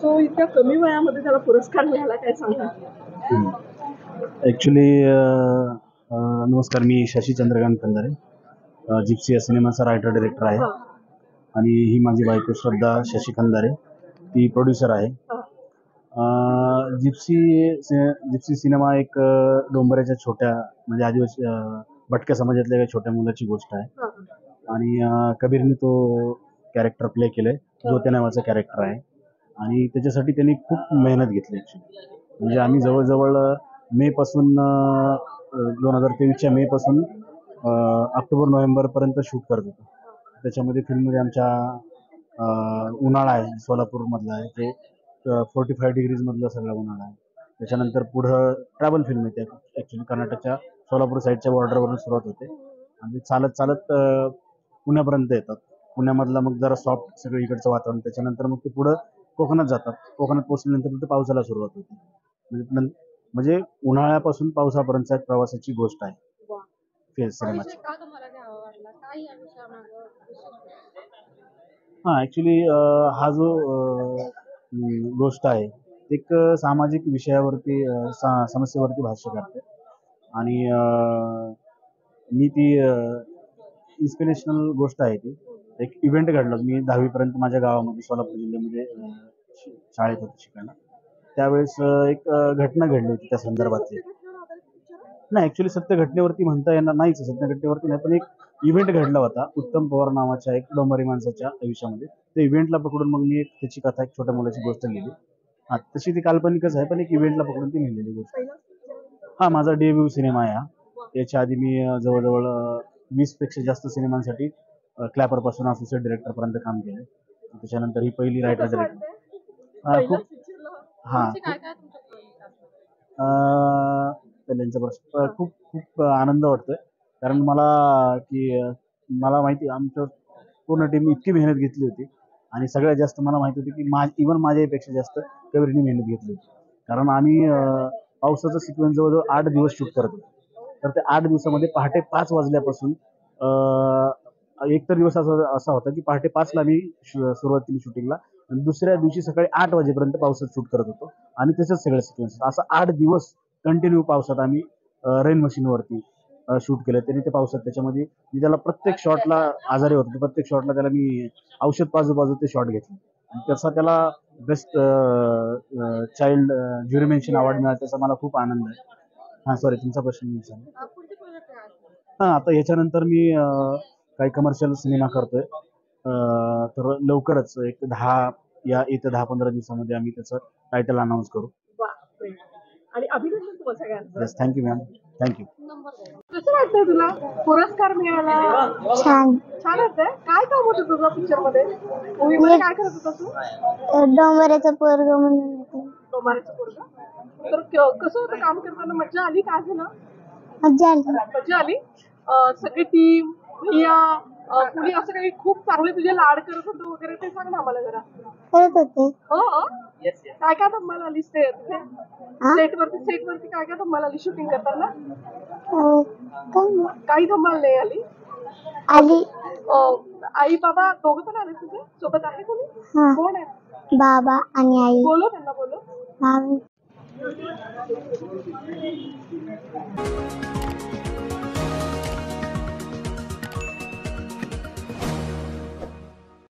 So इतक्या कमी वयामध्ये त्याला पुरस्कार मिळाला, काय सांगता? ॲक्च्युली नमस्कार, मी शशी चंद्रकांत कंदारे, जिप्सी या सिनेमाचा रायटर डायरेक्टर आहे. आणि ही माझी बायको श्रद्धा शशी कंदारे, ती प्रोड्युसर आहे. जिप्सी सिनेमा एक डोंबऱ्याच्या छोट्या म्हणजे आदिवासी भटक्या समाजातल्या एका छोट्या मुलाची गोष्ट आहे. आणि कबीरने तो कॅरेक्टर प्ले केलंय, ज्योत्या नावाचा कॅरेक्टर आहे. आणि त्याच्यासाठी त्यांनी खूप मेहनत घेतली ॲक्च्युली. म्हणजे आम्ही जवळजवळ मे पासून 2023च्या मे पासून ऑक्टोबर नोव्हेंबरपर्यंत शूट करत होतो. त्याच्यामध्ये फिल्ममध्ये आमच्या उन्हाळा आहे, सोलापूरमधला आहे, ते 45 डिग्रीजमधला सगळा उन्हाळा आहे. त्याच्यानंतर पुढं ट्रॅव्हल फिल्म येते, ॲक्च्युली कर्नाटकच्या सोलापूर साईडच्या बॉर्डरवरून सुरुवात होते आणि चालत चालत पुण्यापर्यंत येतात. पुण्यामधला मग जरा सॉफ्ट सगळं इकडचं वातावरण, त्याच्यानंतर मग ते पुढं कोकणात जातात. कोकणात पोहोचल्यानंतर तिथे पावसाला सुरुवात होते. म्हणजे उन्हाळ्यापासून पावसापर्यंतचा एक प्रवासाची गोष्ट आहे सिनेमाची. हां, ॲक्च्युली हा जो गोष्ट आहे एक सामाजिक विषयावरती समस्येवरती भाष्य करते. आणि मी ती इन्स्पिरेशनल गोष्ट आहे. ती एक इव्हेंट घडला. मी 10वीपर्यंत माझ्या गावामध्ये सोलापूर जिल्ह्यामध्ये शाळेत होतो शिकायला. त्यावेळेस एक घटना घडली होती त्या संदर्भातली. नाही, ॲक्च्युली सत्य घटनेवरती म्हणता येणार नाहीच, सत्य घटनेवरती नाही, पण एक इव्हेंट घडला होता उत्तम पवार नावाच्या एक डोंबारी माणसाच्या आयुष्यामध्ये. त्या इव्हेंटला पकडून मग मी त्याची कथा, एक छोट्या मुलाची गोष्ट लिहिली. हां, तशी ती काल्पनिकच आहे, पण एक इव्हेंटला पकडून ती लिहिलेली गोष्ट. हां, माझा डेब्यू सिनेमा आहे हा. याच्या आधी मी जवळजवळ 20पेक्षा जास्त सिनेमांसाठी क्लॅपरपासून असोसिएट डिरेक्टरपर्यंत काम केलं. त्याच्यानंतर ही पहिली रायटर डायरेक्टर. खूप हां, खूप खूप आनंद वाटतोय, कारण मला माहिती आमच्या पूर्ण टीम इतकी मेहनत घेतली होती. आणि सगळ्यात जास्त मला माहिती होती की इव्हन माझ्यापेक्षा जास्त कबीरनी मेहनत घेतली होती. कारण आम्ही पावसाचा सिक्वेन्स जवळजवळ 8 दिवस शूट करत होतो. तर त्या 8 दिवसामध्ये पहाटे 5 वाजल्यापासून एक तर दिवस असा होता की पहाटे 5ला आम्ही सुरुवात केली शूटिंगला, आणि दुसऱ्या दिवशी सकाळी 8 वाजेपर्यंत पावसात शूट करत होतो. आणि त्याच्याच सगळे सिक्वेन्स असं 8 दिवस कंटिन्यू पावसात आम्ही रेन मशीनवरती शूट केलं. त्यांनी ते पावसात, त्याच्यामध्ये मी त्याला प्रत्येक शॉटला आजारी होतो, प्रत्येक शॉटला त्याला मी औषध पाजू ते शॉट घेतले. आणि त्याचा त्याला best child jury mention award मिळाला, त्याचा मला खूप आनंद आहे. हां, सॉरी, तुमचा प्रश्न मी विचारला. हां, आता याच्यानंतर मी काही कमर्शियल सिनेमा करतोय. तर लवकरच येत्या 10-15 दिवसामध्ये आम्ही त्याचं टायटल अनाऊन्स करू. आणि अभिनंदन तुम्हाला सगळ्यांचं. Yes, thank you ma'am, thank you. कसं वाटतंय तुला पुरस्कार मिळाला? छान. छान वाटतंय. काय काम होतं तुझं पिक्चर मध्ये? मूवीमध्ये काय करत होता तू? डोंबऱ्याचं पोरगं म्हणून होतं. डोंबाऱ्याचं पोरगं. तर कसं होतं काम करताना? मजा आली? काय झालं? मजा आली. मजा आली. सगळी टीम, भैया, कुणी असं काही खूप चांगले तुझे लाड करत होतं वगैरे, ते सांग ना आम्हाला जरा. करत होते. हो, काय काय धम्माला आली सेटवरती काय काय धम्माला आली शूटिंग करताना? काही धम्माल नाही आली? आली. आई बाबा दोघं पण आले तुझे सोबत? आहे कोणी? कोण आहे? बाबा आणि आई. बोलो त्यांना, बोलो.